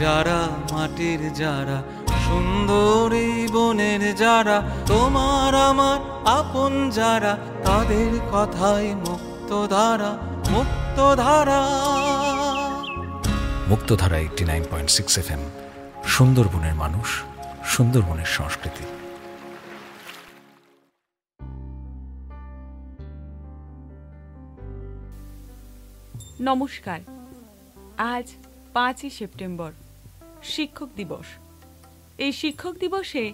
যারা মাটির যারা সুন্দরী বনের যারা তোমার আমার আপন যারা তাদের কথাই মুক্তধারা মুক্তধারা। মুক্তধারা 89.6 FM, সুন্দরবনের মানুষ, সুন্দরবনের সংস্কৃতি। নমস্কার। আজ 5ই সেপ্টেম্বর, শিক্ষক দিবস। এই শিক্ষক দিবসে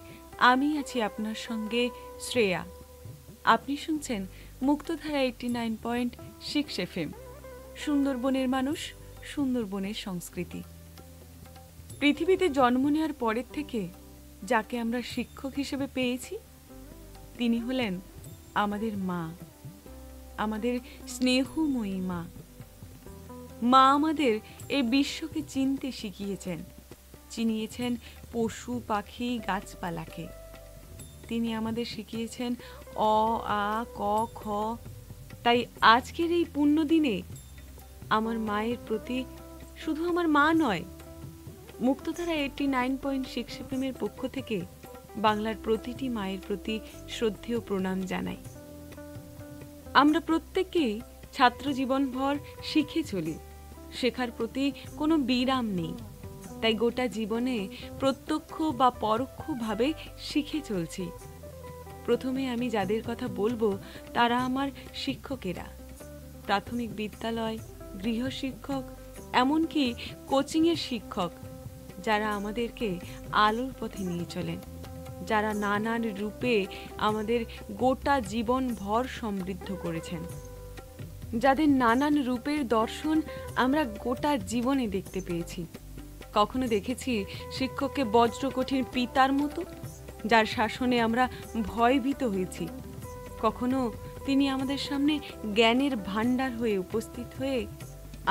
আমি আছি আপনার সঙ্গে শ্রেয়া। আপনি শুনছেন মুক্তধারা 89.6 FM, সুন্দরবনের মানুষ, সুন্দরবনের সংস্কৃতি। পৃথিবীতে জন্ম নেওয়ার পরের থেকে যাকে আমরা শিক্ষক হিসেবে পেয়েছি তিনি হলেন আমাদের মা, আমাদের স্নেহময়ী মা। মা আমাদের এই বিশ্বকে চিনতে শিখিয়েছেন, চিনিয়েছেন পশু পাখি গাছপালাকে। তিনি আমাদের শিখিয়েছেন অ আ ক খ। তাই আজকের এই পুণ্য দিনে আমার মায়ের প্রতি, শুধু আমার মা নয়, মুক্তধারা 89.6 FM এর পক্ষ থেকে বাংলার প্রতিটি মায়ের প্রতি শ্রদ্ধেয় প্রণাম জানাই। আমরা প্রত্যেকেই ছাত্র জীবনভর শিখে চলি, শেখার প্রতি কোনো বিরাম নেই। তাই গোটা জীবনে প্রত্যক্ষ বা পরোক্ষভাবে শিখে চলছি। প্রথমে আমি যাদের কথা বলবো তারা আমার শিক্ষকেরা, প্রাথমিক বিদ্যালয়, গৃহশিক্ষক, এমনকি কোচিংয়ের শিক্ষক, যারা আমাদেরকে আলোর পথে নিয়ে চলেন, যারা নানান রূপে আমাদের গোটা জীবন ভর সমৃদ্ধ করেছেন, যাদের নানান রূপের দর্শন আমরা গোটা জীবনে দেখতে পেয়েছি। কখনো দেখেছি শিক্ষককে বজ্রকঠিন পিতার মতো, যার শাসনে আমরা ভয়ভীত হয়েছি। কখনো তিনি আমাদের সামনে জ্ঞানের ভাণ্ডার হয়ে উপস্থিত হয়ে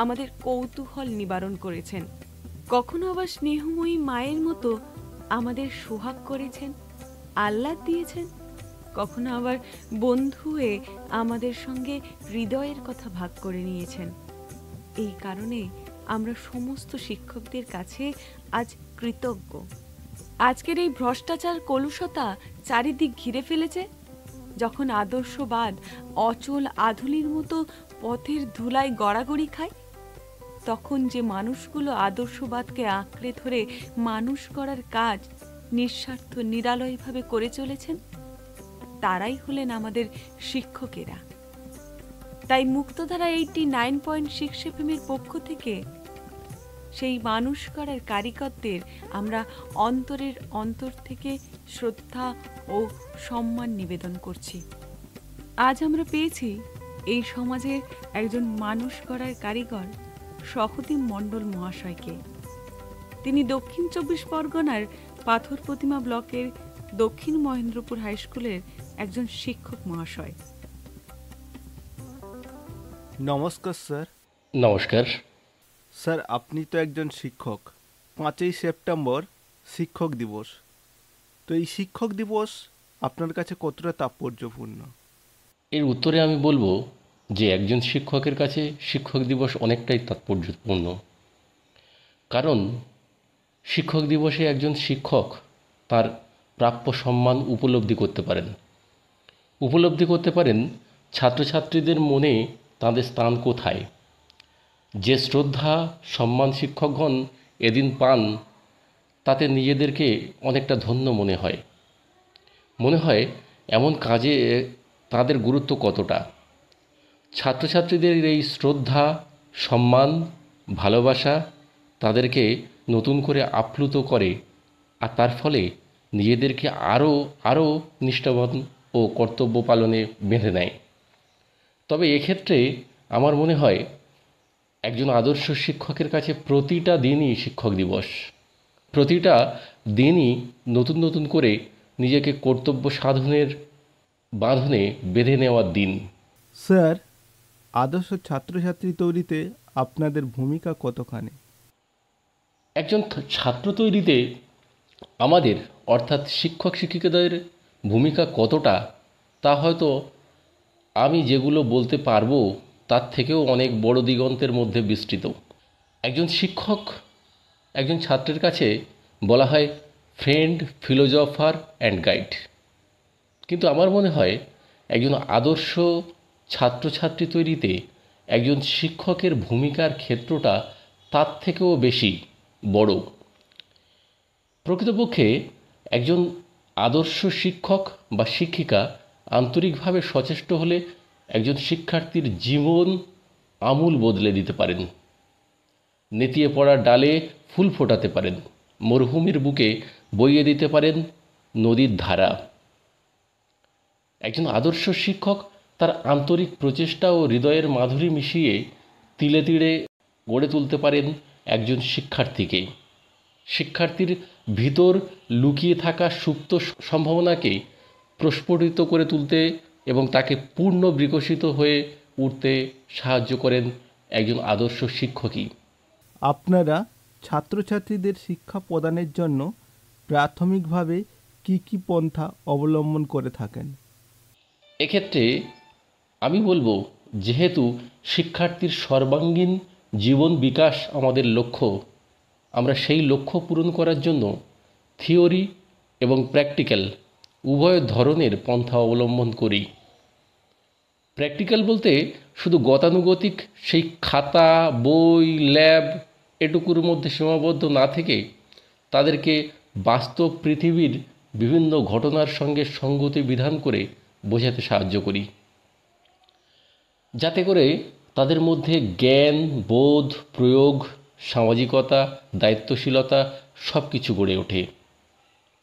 আমাদের কৌতূহল নিবারণ করেছেন। কখনো আবার স্নেহময়ী মায়ের মতো আমাদের সোহাগ করেছেন, আহ্লাদ দিয়েছেন। কখনো আবার বন্ধু হয়ে আমাদের সঙ্গে হৃদয়ের কথা ভাগ করে নিয়েছেন। এই কারণে আমরা সমস্ত শিক্ষকদের কাছে আজ কৃতজ্ঞ। আজকের এই ভ্রষ্টাচার কলুষতা চারিদিক ঘিরে ফেলেছে, যখন আদর্শবাদ অচল আধুলির মতো পথের ধুলায় গড়াগড়ি খায়, তখন যে মানুষগুলো আদর্শবাদকে আঁকড়ে ধরে মানুষ করার কাজ নিঃস্বার্থ নিরালয়ভাবে করে চলেছেন, তারাই হলেন আমাদের শিক্ষকেরা। তাই মুক্তধারা 89.6 FM এর পক্ষ থেকে সেই মানুষ করার কারিগরদের আমরা অন্তরের অন্তর থেকে শ্রদ্ধা ও সম্মান নিবেদন করছি। আজ আমরা পেয়েছি এই সমাজের একজন মানুষ করার কারিগর সহদীপ মণ্ডল মহাশয়কে। তিনি দক্ষিণ 24 পরগনার পাথর প্রতিমা ব্লকের দক্ষিণ মহেন্দ্রপুর হাই স্কুলের একজন শিক্ষক মহাশয়। নমস্কার স্যার। নমস্কার স্যার, আপনি তো একজন শিক্ষক। 5ই সেপ্টেম্বর শিক্ষক দিবস। তো এই শিক্ষক দিবস আপনার কাছে কতটা তাৎপর্যপূর্ণ? এর উত্তরে আমি বলবো যে একজন শিক্ষকের কাছে শিক্ষক দিবস অনেকটাই তাৎপর্যপূর্ণ। কারণ শিক্ষক দিবসে একজন শিক্ষক তার প্রাপ্য সম্মান উপলব্ধি করতে পারেন ছাত্রছাত্রীদের মনে তাদের স্থান কোথায়। যে শ্রদ্ধা সম্মান শিক্ষকগণ এদিন পান, তাতে নিজেদেরকে অনেকটা ধন্য মনে হয় এমন কাজে তাদের গুরুত্ব কতটা। ছাত্রছাত্রীদের এই শ্রদ্ধা সম্মান ভালোবাসা তাদেরকে নতুন করে আপ্লুত করে, আর তার ফলে নিজেদেরকে আরও নিষ্ঠাবান ও কর্তব্য পালনে বেঁধে নেয়। তবে এক্ষেত্রে আমার মনে হয় একজন আদর্শ শিক্ষকের কাছে প্রতিটা দিনই শিক্ষক দিবস, প্রতিটা দিনই নতুন নতুন করে নিজেকে কর্তব্য সাধনের বাঁধনে বেঁধে নেওয়ার দিন। স্যার, আদর্শ ছাত্রছাত্রী তৈরিতে আপনাদের ভূমিকা কতখানি? একজন ছাত্র তৈরিতে আমাদের অর্থাৎ শিক্ষক শিক্ষিকাদের ভূমিকা কতটা, তা হয়তো আমি যেগুলো বলতে পারবো তার থেকেও অনেক বড় দিগন্তের মধ্যে বিস্তৃত। একজন শিক্ষক একজন ছাত্রের কাছে বলা হয় ফ্রেন্ড, ফিলোজফার অ্যান্ড গাইড। কিন্তু আমার মনে হয় একজন আদর্শ ছাত্রছাত্রী তৈরিতে একজন শিক্ষকের ভূমিকার ক্ষেত্রটা তার থেকেও বেশি বড়। প্রকৃতপক্ষে একজন আদর্শ শিক্ষক বা শিক্ষিকা আন্তরিকভাবে সচেষ্ট হলে একজন শিক্ষার্থীর জীবন আমূল বদলে দিতে পারেন। নেতিয়ে পড়া ডালে ফুল ফোটাতে পারেন, মরুভূমির বুকে বইয়ে দিতে পারেন নদীর ধারা। একজন আদর্শ শিক্ষক তার আন্তরিক প্রচেষ্টা ও হৃদয়ের মাধুরী মিশিয়ে তিলে তিলে গড়ে তুলতে পারেন একজন শিক্ষার্থীকে। শিক্ষার্থীর ভিতর লুকিয়ে থাকা সুপ্ত সম্ভাবনাকে প্রস্ফুটিত করে তুলতে এবং তাকে পূর্ণ বিকশিত হয়ে উঠতে সাহায্য করেন একজন আদর্শ শিক্ষকই। আপনারা ছাত্রছাত্রীদের শিক্ষা প্রদানের জন্য প্রাথমিকভাবে কি কি পন্থা অবলম্বন করে থাকেন? এক্ষেত্রে আমি বলবো, যেহেতু শিক্ষার্থীর সর্বাঙ্গীন জীবন বিকাশ আমাদের লক্ষ্য, আমরা সেই লক্ষ্য পূরণ করার জন্য থিওরি এবং প্র্যাকটিক্যাল উভয় ধরনের পন্থা অবলম্বন করি। প্র্যাকটিক্যাল বলতে শুধু গতানুগতিক সেই খাতা, বই, ল্যাব এটুকুর মধ্যে সীমাবদ্ধ না থেকে তাদেরকে বাস্তব পৃথিবীর বিভিন্ন ঘটনার সঙ্গে সঙ্গতি বিধান করে বোঝাতে সাহায্য করি, যাতে করে তাদের মধ্যে জ্ঞান, বোধ, প্রয়োগ, সামাজিকতা, দায়িত্বশীলতা সব কিছু গড়ে ওঠে।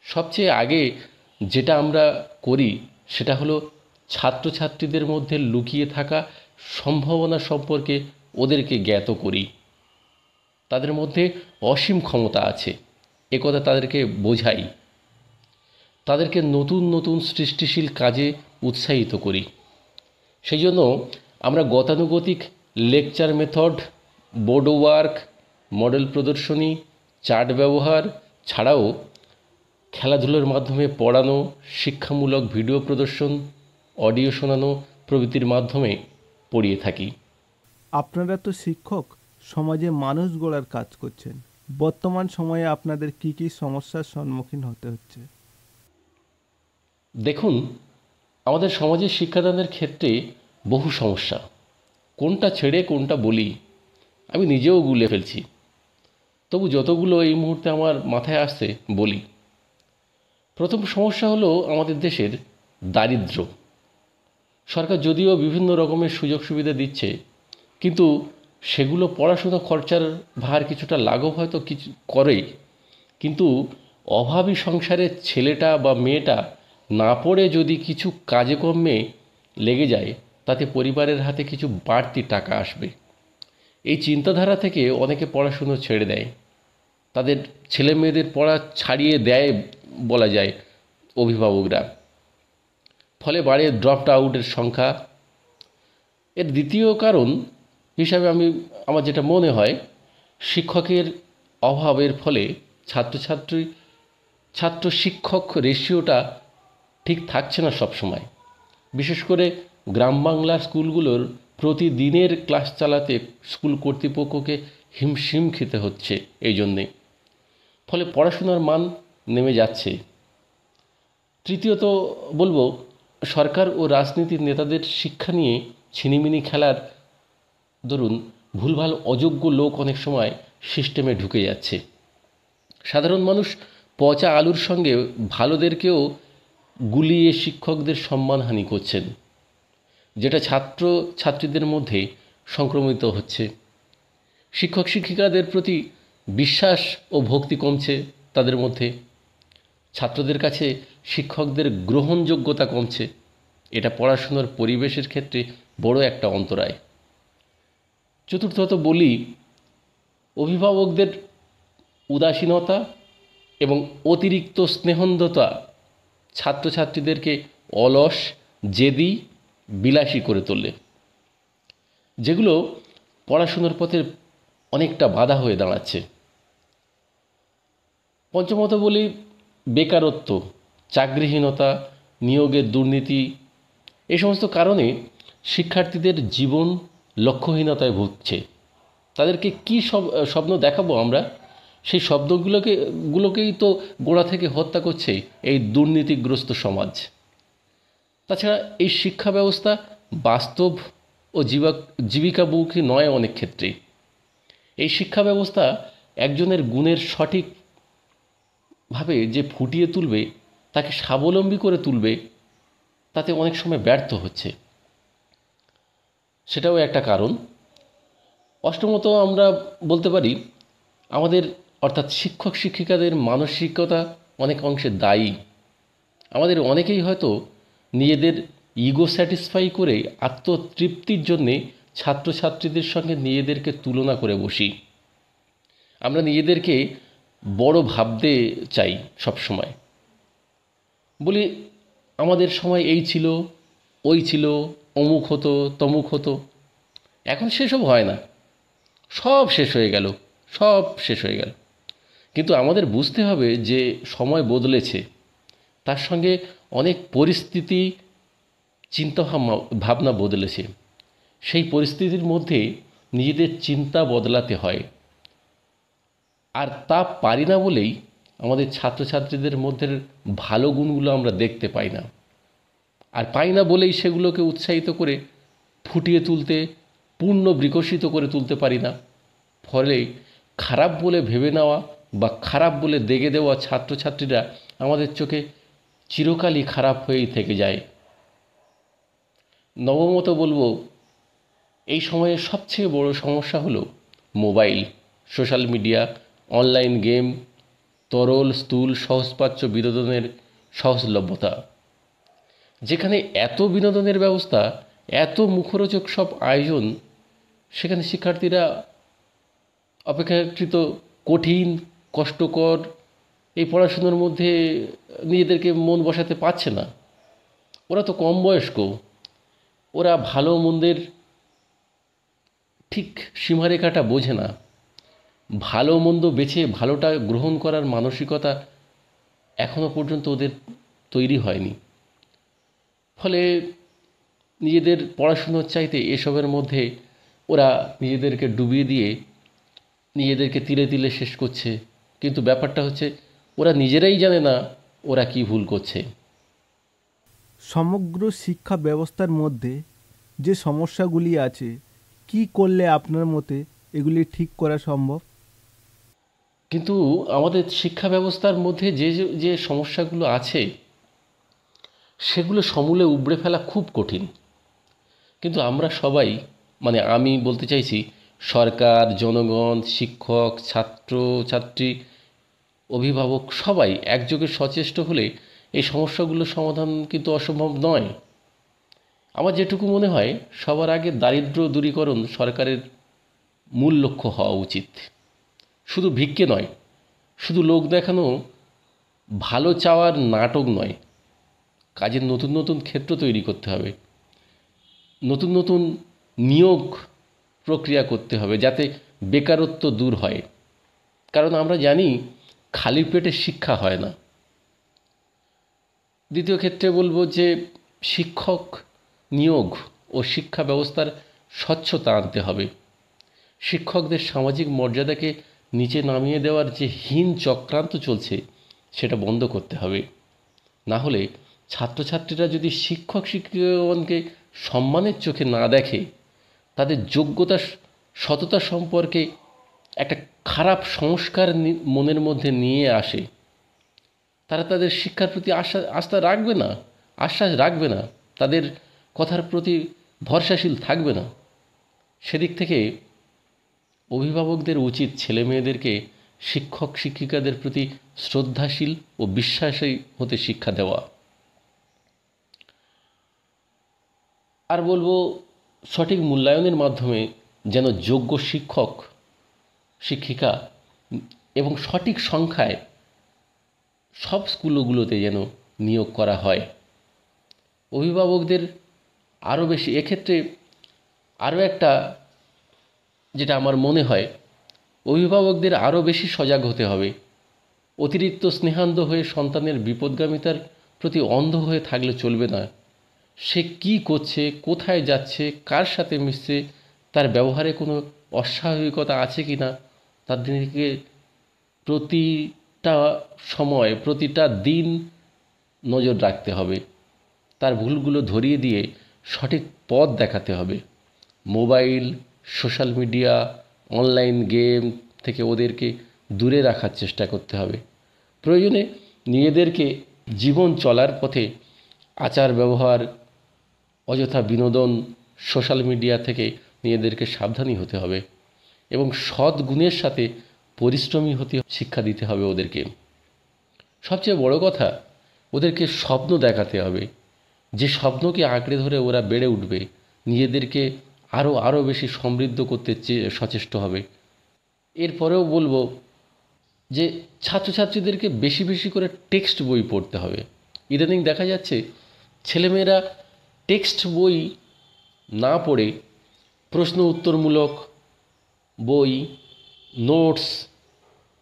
সবচেয়ে আগে যেটা আমরা করি সেটা হলো ছাত্রছাত্রীদের মধ্যে লুকিয়ে থাকা সম্ভাবনা সম্পর্কে ওদেরকে জ্ঞাত করি। তাদের মধ্যে অসীম ক্ষমতা আছে একথা তাদেরকে বোঝাই, তাদেরকে নতুন নতুন সৃষ্টিশীল কাজে উৎসাহিত করি। সেই জন্য আমরা গতানুগতিক lecture method, board work, model প্রদর্শনী, চার্ট ব্যবহার ছাড়াও খেলাধুলার মাধ্যমে পড়ানো, শিক্ষামূলক ভিডিও প্রদর্শন, অডিও শোনানো প্রভৃতির মাধ্যমে পড়িয়ে থাকি। আপনারা তো শিক্ষক, সমাজে মানুষ গড়ার কাজ করছেন। বর্তমান সময়ে আপনাদের কি কি সমস্যার সম্মুখীন হতে হচ্ছে? দেখুন, আমাদের সমাজের শিক্ষাদানের ক্ষেত্রে বহু সমস্যা। কোনটা ছেড়ে কোনটা বলি আমি নিজেও গুলে ফেলছি, তবু যতগুলো এই মুহূর্তে আমার মাথায় আসছে বলি। প্রথম সমস্যা হলো আমাদের দেশের দারিদ্র্য। সরকার যদিও বিভিন্ন রকমের সুযোগ সুবিধা দিচ্ছে, কিন্তু সেগুলো পড়াশোনা খরচার ভার কিছুটা লাঘব হয়তো কিছু করে, কিন্তু অভাবী সংসারের ছেলেটা বা মেয়েটা না পড়ে যদি কিছু কাজে কর্মে লেগে যায়, তাতে পরিবারের হাতে কিছু বাড়তি টাকা আসবে। এই চিন্তাধারা থেকে অনেকে পড়াশুনো ছেড়ে দেয়, তাদের ছেলে মেয়েদের পড়া ছাড়িয়ে দেয় বলা যায় অভিভাবকরা। ফলে বাড়ে ড্রপ আউটের সংখ্যা। এর দ্বিতীয় কারণ হিসাবে আমার যেটা মনে হয়, শিক্ষকের অভাবের ফলে ছাত্র শিক্ষক রেশিওটা ঠিক থাকছে না সব সময়। বিশেষ করে গ্রাম বাংলার স্কুলগুলোর প্রতিদিনের ক্লাস চালাতে স্কুল কর্তৃপক্ষকে হিমশিম খেতে হচ্ছে এই জন্যে, ফলে পড়াশোনার মান নেমে যাচ্ছে। তৃতীয়ত বলবো, সরকার ও রাজনীতির নেতাদের শিক্ষা নিয়ে ছিনিমিনি খেলার দরুন ভুলভাল অযোগ্য লোক অনেক সময় সিস্টেমে ঢুকে যাচ্ছে। সাধারণ মানুষ পচা আলুর সঙ্গে ভালোদেরকেও গুলিয়ে শিক্ষকদের সম্মানহানি করছেন, যেটা ছাত্র ছাত্রীদের মধ্যে সংক্রমিত হচ্ছে। শিক্ষক শিক্ষিকাদের প্রতি বিশ্বাস ও ভক্তি কমছে তাদের মধ্যে। ছাত্রদের কাছে শিক্ষকদের গ্রহণযোগ্যতা কমছে। এটা পড়াশোনার পরিবেশের ক্ষেত্রে বড় একটা অন্তরায়। চতুর্থত বলি, অভিভাবকদের উদাসীনতা এবং অতিরিক্ত স্নেহন্ধতা ছাত্রছাত্রীদেরকে অলস, জেদি, বিলাসী করে তোলে, যেগুলো পড়াশোনার পথে অনেকটা বাধা হয়ে দাঁড়াচ্ছে। পঞ্চমত বলি, বেকারত্ব, চাকরিহীনতা, নিয়োগের দুর্নীতি, এই সমস্ত কারণে শিক্ষার্থীদের জীবন লক্ষ্যহীনতায় ভুগছে। তাদেরকে কি স্বপ্ন দেখাবো আমরা? সেই গুলোকেই তো গোড়া থেকে হত্যা করছে এই দুর্নীতিগ্রস্ত সমাজ। তাছাড়া এই শিক্ষা ব্যবস্থা বাস্তব ও জীবিকামুখী নয় অনেক ক্ষেত্রেই। এই শিক্ষা ব্যবস্থা একজনের গুণের সঠিকভাবে যে ফুটিয়ে তুলবে, তাকে স্বাবলম্বী করে তুলবে, তাতে অনেক সময় ব্যর্থ হচ্ছে, সেটাও একটা কারণ। অষ্টমত আমরা বলতে পারি আমাদের অর্থাৎ শিক্ষক শিক্ষিকাদের মানসিকতা অনেক অংশে দায়ী। আমাদের অনেকেই হয়তো নিজেদের ইগো স্যাটিসফাই করে আত্মতৃপ্তির জন্যে ছাত্রছাত্রীদের সঙ্গে নিজেদেরকে তুলনা করে বসি। আমরা নিজেদেরকে বড় ভাবতে চাই সব সময়, বলি আমাদের সময় এই ছিল, ওই ছিল, অমুক হতো, তমুক হতো। এখন সেসব হয় না, সব শেষ হয়ে গেল, সব শেষ হয়ে গেল। কিন্তু আমাদের বুঝতে হবে যে সময় বদলেছে, তার সঙ্গে অনেক পরিস্থিতি, চিন্তা ভাবনা বদলেছে। সেই পরিস্থিতির মধ্যে নিজেদের চিন্তা বদলাতে হয়। আর তা পারি না বলেই আমাদের ছাত্রছাত্রীদের মধ্যে ভালো গুণগুলো আমরা দেখতে পাই না। আর পাই না বলেই সেগুলোকে উৎসাহিত করে ফুটিয়ে তুলতে, পূর্ণ বিকশিত করে তুলতে পারি না। ফলে খারাপ বলে ভেবে নেওয়া বা খারাপ বলে দেগে দেওয়া ছাত্রছাত্রীরা আমাদের চোখে চিরকালই খারাপ হয়েই থেকে যায়। নবমত বলবো, এই সময়ে সবচেয়ে বড় সমস্যা হলো mobile, social media, online game, তরল স্থূল সহজপাচ্য বিনোদনের সহজলভ্যতা। যেখানে এত বিনোদনের ব্যবস্থা, এত মুখরোচক সব আয়োজন, সেখানে শিক্ষার্থীরা অপেক্ষাকৃত কঠিন, কষ্টকর এই পড়াশোনার মধ্যে নিজেদেরকে মন বসাতে পারছে না। ওরা তো কম বয়স্ক, ওরা ভালো মন্দের ঠিক সীমারেখাটা বোঝে না। ভালো মন্দ বেছে ভালোটা গ্রহণ করার মানসিকতা এখনো পর্যন্ত ওদের তৈরি হয়নি। ফলে নিজেদের পড়াশুনোর চাইতে এসবের মধ্যে ওরা নিজেদেরকে ডুবিয়ে দিয়ে নিজেদেরকে তিলে তিলে শেষ করছে। কিন্তু ব্যাপারটা হচ্ছে ওরা নিজেরাই জানে না ওরা কি ভুল করছে। সমগ্র শিক্ষা ব্যবস্থার মধ্যে যে সমস্যাগুলি আছে, কি করলে আপনার মতে এগুলি ঠিক করা সম্ভব? কিন্তু আমাদের শিক্ষা ব্যবস্থার মধ্যে যে যে সমস্যাগুলো আছে, সেগুলো সমূলে উবড়ে ফেলা খুব কঠিন। কিন্তু আমরা সবাই, মানে আমি বলতে চাইছি সরকার, জনগণ, শিক্ষক, ছাত্র ছাত্রী, অভিভাবক সবাই একযোগে সচেষ্ট হলে এই সমস্যাগুলোর সমাধান কিন্তু অসম্ভব নয়। আমার যেটুকু মনে হয়, সবার আগে দারিদ্র্য দূরীকরণ সরকারের মূল লক্ষ্য হওয়া উচিত। শুধু ভিক্ষে নয়, শুধু লোক দেখানো ভালো চাওয়ার নাটক নয়। কাজের নতুন নতুন ক্ষেত্র তৈরি করতে হবে, নতুন নতুন নিয়োগ প্রক্রিয়া করতে হবে, যাতে বেকারত্ব দূর হয়। কারণ আমরা জানি খালি পেটে শিক্ষা হয় না। দ্বিতীয় ক্ষেত্রে বলবো যে শিক্ষক নিয়োগ ও শিক্ষা ব্যবস্থার স্বচ্ছতা আনতে হবে। শিক্ষকদের সামাজিক মর্যাদাকে নিচে নামিয়ে দেওয়ার যে হীন চক্রান্ত চলছে, সেটা বন্ধ করতে হবে। না হলে ছাত্রছাত্রীরা যদি শিক্ষক শিক্ষিকাগণকে সম্মানের চোখে না দেখে, তাদের যোগ্যতা সততা সম্পর্কে একটা খারাপ সংস্কার মনের মধ্যে নিয়ে আসে, তারা তাদের শিক্ষার প্রতি আস্থা রাখবে না, আশ্বাস রাখবে না, তাদের কথার প্রতি ভরসাশীল থাকবে না। সেদিক থেকে অভিভাবকদের উচিত ছেলে মেয়েদেরকে শিক্ষক শিক্ষিকাদের প্রতি শ্রদ্ধাশীল ও বিশ্বাসী হতে শিক্ষা দেওয়া। আর বলবো, সঠিক মূল্যায়নের মাধ্যমে যেন যোগ্য শিক্ষক শিক্ষিকা এবং সঠিক সংখ্যায় সব স্কুলগুলোতে যেন নিয়োগ করা হয়। অভিভাবকদের আরও বেশি এক্ষেত্রে আরও একটা যেটা আমার মনে হয়, অভিভাবকদের আরও বেশি সজাগ হতে হবে। অতিরিক্ত স্নেহান্ধ হয়ে সন্তানের বিপদগামিতার প্রতি অন্ধ হয়ে থাকলে চলবে না। সে কি করছে, কোথায় যাচ্ছে, কার সাথে মিশছে, তার ব্যবহারে কোনো অস্বাভাবিকতা আছে কি না, তার দিকে প্রতিটা সময় প্রতিটা দিন নজর রাখতে হবে, তার ভুলগুলো ধরিয়ে দিয়ে সঠিক পথ দেখাতে হবে। Mobile, social media, online game থেকে ওদেরকে দূরে রাখার চেষ্টা করতে হবে। প্রয়োজনে নিজেদেরকে জীবন চলার পথে আচার ব্যবহার, অযথা বিনোদন, সোশ্যাল মিডিয়া থেকে নিজেদেরকে সাবধানী হতে হবে এবং সৎ গুণের সাথে পরিশ্রমী হতে শিক্ষা দিতে হবে ওদেরকে। সবচেয়ে বড় কথা, ওদেরকে স্বপ্ন দেখাতে হবে, যে স্বপ্নকে আঁকড়ে ধরে ওরা বেড়ে উঠবে, নিজেদেরকে আরও বেশি সমৃদ্ধ করতে সচেষ্ট হবে। এরপরেও বলবো যে ছাত্রছাত্রীদেরকে বেশি বেশি করে টেক্সট বই পড়তে হবে। ইদানিং দেখা যাচ্ছে ছেলেমেয়েরা টেক্সট বই না পড়ে প্রশ্ন উত্তরমূলক বই, নোটস,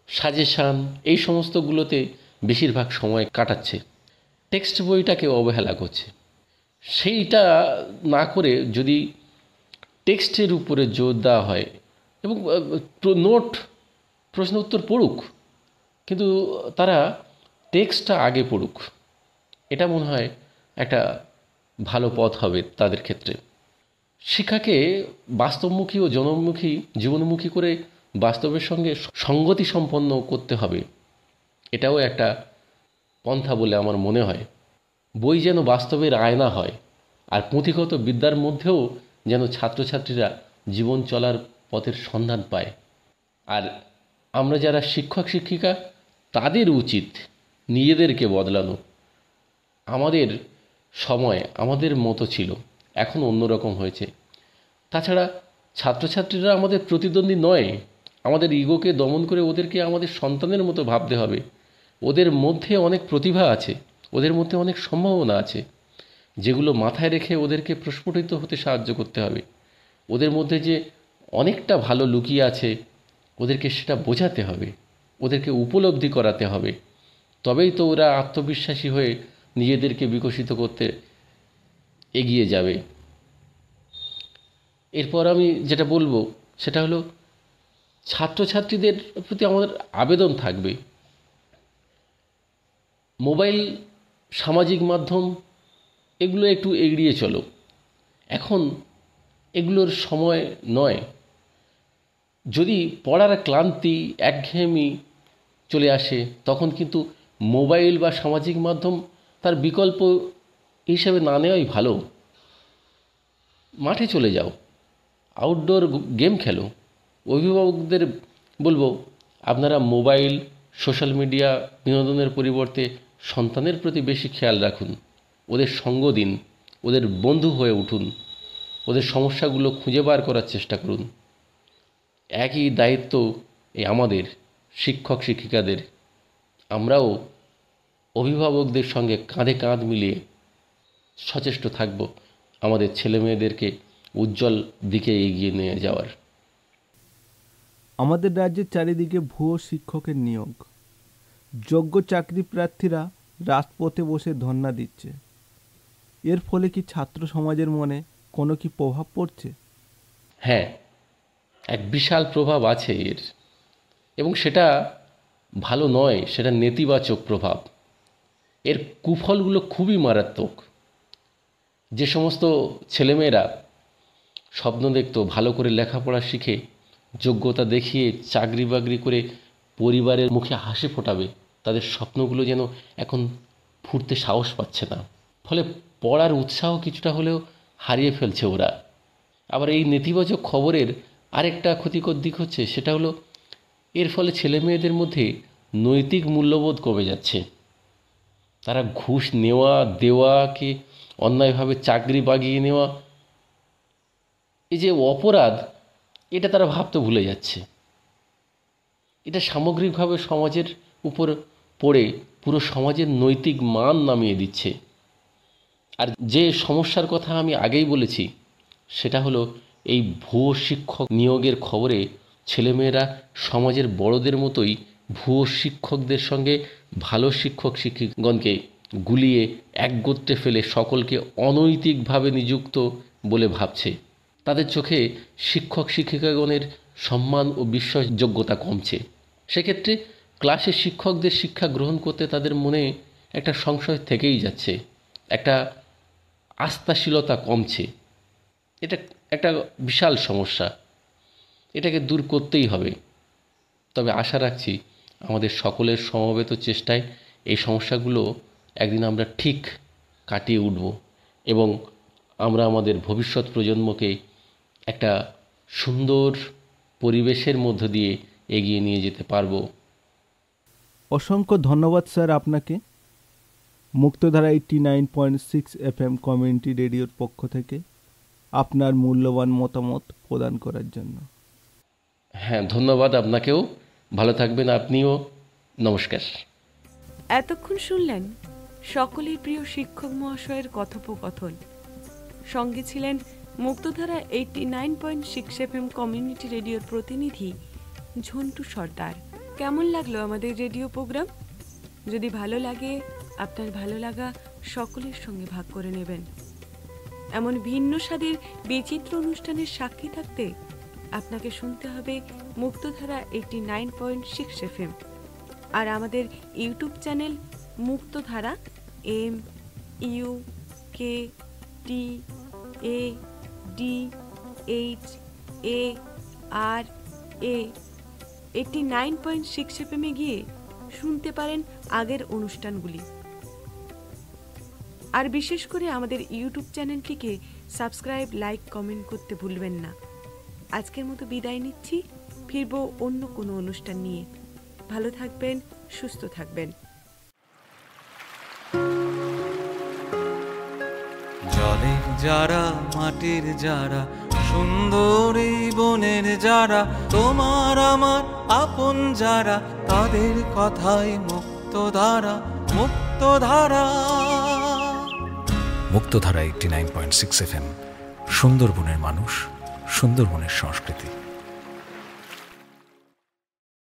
সাজেশান এই সমস্তগুলোতে বেশিরভাগ সময় কাটাচ্ছে, টেক্সট বইটাকে অবহেলা করছে। সেইটা না করে যদি টেক্সটের উপরে জোর দেওয়া হয় এবং নোট, প্রশ্ন উত্তর পড়ুক, কিন্তু তারা টেক্সটটা আগে পড়ুক, এটা মনে হয় একটা ভালো পথ হবে তাদের ক্ষেত্রে। শিক্ষাকে বাস্তবমুখী ও জনমুখী, জীবনমুখী করে বাস্তবের সঙ্গে সঙ্গতি সম্পন্ন করতে হবে, এটাও একটা পন্থা বলে আমার মনে হয়। বই যেন বাস্তবের আয়না হয়, আর পুঁথিগত বিদ্যার মধ্যেও যেন ছাত্রছাত্রীরা জীবন চলার পথের সন্ধান পায়। আর আমরা যারা শিক্ষক শিক্ষিকা, তাদের উচিত নিজেদেরকে বদলানো। আমাদের সময় আমাদের মতো ছিল, এখন অন্যরকম হয়েছে। তাছাড়া ছাত্রছাত্রীরা আমাদের প্রতিদ্বন্দ্বী নয়, আমাদের ইগোকে দমন করে ওদেরকে আমাদের সন্তানের মতো ভাবতে হবে। ওদের মধ্যে অনেক প্রতিভা আছে, ওদের মধ্যে অনেক সম্ভাবনা আছে, যেগুলো মাথায় রেখে ওদেরকে প্রস্ফুটিত হতে সাহায্য করতে হবে। ওদের মধ্যে যে অনেকটা ভালো লুকিয়ে আছে, ওদেরকে সেটা বোঝাতে হবে, ওদেরকে উপলব্ধি করাতে হবে। তবেই তো ওরা আত্মবিশ্বাসী হয়ে নিজেদেরকে বিকশিত করতে এগিয়ে যাবে। এরপর আমি যেটা বলবো সেটা হলো, ছাত্রছাত্রীদের প্রতি আমাদের আবেদন থাকবে, মোবাইল, সামাজিক মাধ্যম এগুলো একটু এড়িয়ে চলো। এখন এগুলোর সময় নয়। যদি পড়ার ক্লান্তি, একঘেয়েমি চলে আসে, তখন কিন্তু মোবাইল বা সামাজিক মাধ্যম তার বিকল্প হিসেবে না নেওয়াই ভালো। মাঠে চলে যাও, আউটডোর গেম খেলো। অভিভাবকদের বলবো, আপনারা মোবাইল, সোশ্যাল মিডিয়া বিনোদনের পরিবর্তে সন্তানের প্রতি বেশি খেয়াল রাখুন, ওদের সঙ্গ দিন, ওদের বন্ধু হয়ে উঠুন, ওদের সমস্যাগুলো খুঁজে বার করার চেষ্টা করুন। একই দায়িত্ব আমাদের শিক্ষক শিক্ষিকাদের। আমরাও অভিভাবকদের সঙ্গে কাঁধে কাঁধ মিলিয়ে সচেষ্ট থাকব আমাদের ছেলেমেয়েদেরকে উজ্জ্বল দিকে এগিয়ে নিয়ে যাওয়ার। আমাদের রাজ্যের চারিদিকে ভুয়ো শিক্ষকের নিয়োগ, যোগ্য চাকরি প্রার্থীরা রাজপথে বসে ধর্ণা দিচ্ছে। এর ফলে কি ছাত্র সমাজের মনে কোনো কি প্রভাব পড়ছে? হ্যাঁ, এক বিশাল প্রভাব আছে এর, এবং সেটা ভালো নয়, সেটা নেতিবাচক প্রভাব। এর কুফলগুলো খুবই মারাত্মক। যে সমস্ত ছেলেমেয়েরা স্বপ্ন দেখত ভালো করে লেখাপড়া শিখে, যোগ্যতা দেখিয়ে চাকরি বাকরি করে পরিবারের মুখে হাসি ফোটাবে, তাদের স্বপ্নগুলো যেন এখন ফুটতে সাহস পাচ্ছে না। ফলে পড়ার উৎসাহ কিছুটা হলেও হারিয়ে ফেলছে ওরা। আবার এই নেতিবাচক খবরের আরেকটা ক্ষতিকর দিক হচ্ছে, সেটা হলো এর ফলে ছেলে মেয়েদের মধ্যে নৈতিক মূল্যবোধ কমে যাচ্ছে। তারা ঘুষ নেওয়া, দেওয়াকে অন্যায়ভাবে চাকরি বাগিয়ে নেওয়া, এই যে অপরাধ, এটা তারা ভাবতে ভুলে যাচ্ছে। এটা সামগ্রিকভাবে সমাজের উপর পড়ে পুরো সমাজের নৈতিক মান নামিয়ে দিচ্ছে। আর যে সমস্যার কথা আমি আগেই বলেছি, সেটা হলো এই ভুয়ো শিক্ষক নিয়োগের খবরে ছেলেমেয়েরা সমাজের বড়দের মতোই ভুয়ো শিক্ষকদের সঙ্গে ভালো শিক্ষক শিক্ষিকগণকে গুলিয়ে একগোত্রে ফেলে সকলকে অনৈতিকভাবে নিযুক্ত বলে ভাবছে। তাদের চোখে শিক্ষক শিক্ষিকাগণের সম্মান ও বিশ্বাসযোগ্যতা কমছে। সেক্ষেত্রে ক্লাসের শিক্ষকদের শিক্ষা গ্রহণ করতে তাদের মনে একটা সংশয় থেকেই যাচ্ছে, একটা আস্থাশীলতা কমছে। এটা একটা বিশাল সমস্যা, এটাকে দূর করতেই হবে। তবে আশা রাখছি আমাদের সকলের সমবেত চেষ্টায় এই সমস্যাগুলো একদিন আমরা ঠিক কাটিয়ে উঠব এবং আমরা আমাদের ভবিষ্যৎ প্রজন্মকে একটা সুন্দর পরিবেশের মধ্য দিয়ে এগিয়ে নিয়ে যেতে পারবো। অসংখ্য ধন্যবাদ স্যার আপনাকে মুক্তধারা 89.6 FM কমিউনিটি রেডিওর পক্ষ থেকে আপনার মূল্যবান মতামত প্রদান করার জন্য। হ্যাঁ, ধন্যবাদ আপনাকেও। ভালো থাকবেন আপনিও। নমস্কার। এতক্ষণ শুনলেন সকলের প্রিয় শিক্ষক মহাশয়ের কথোপকথন। সঙ্গে ছিলেন মুক্তধারা 89.6 FM কমিউনিটি রেডিওর প্রতিনিধি ঝন্টু সর্দার। কেমন লাগলো আমাদের রেডিও প্রোগ্রাম? যদি ভালো লাগে, আপনার ভালো লাগা সকলের সঙ্গে ভাগ করে নেবেন। এমন ভিন্ন স্বাদের বিচিত্র অনুষ্ঠানের সাক্ষী থাকতে আপনাকে শুনতে হবে মুক্তধারা 89.6 FM আর আমাদের ইউটিউব চ্যানেল মুক্তধারা MUKTADARA 89.6 FM এ গিয়ে শুনতে পারেন আগের অনুষ্ঠানগুলি। আর বিশেষ করে আমাদের ইউটিউব চ্যানেলটিকে সাবস্ক্রাইব, লাইক, কমেন্ট করতে ভুলবেন না। আজকের মতো বিদায় নিচ্ছি, ফিরবো অন্য কোনো অনুষ্ঠান নিয়ে। ভালো থাকবেন, সুস্থ থাকবেন। জলের যারা, মাটির যারা, সুন্দর এই বনের যারা, তোমার আমার আপন যারা, তাদের কথাই মুক্তধারা, মুক্তধারা। মুক্তধারা 89.6 FM, সুন্দরবনের মানুষ, সুন্দরবনের সংস্কৃতি।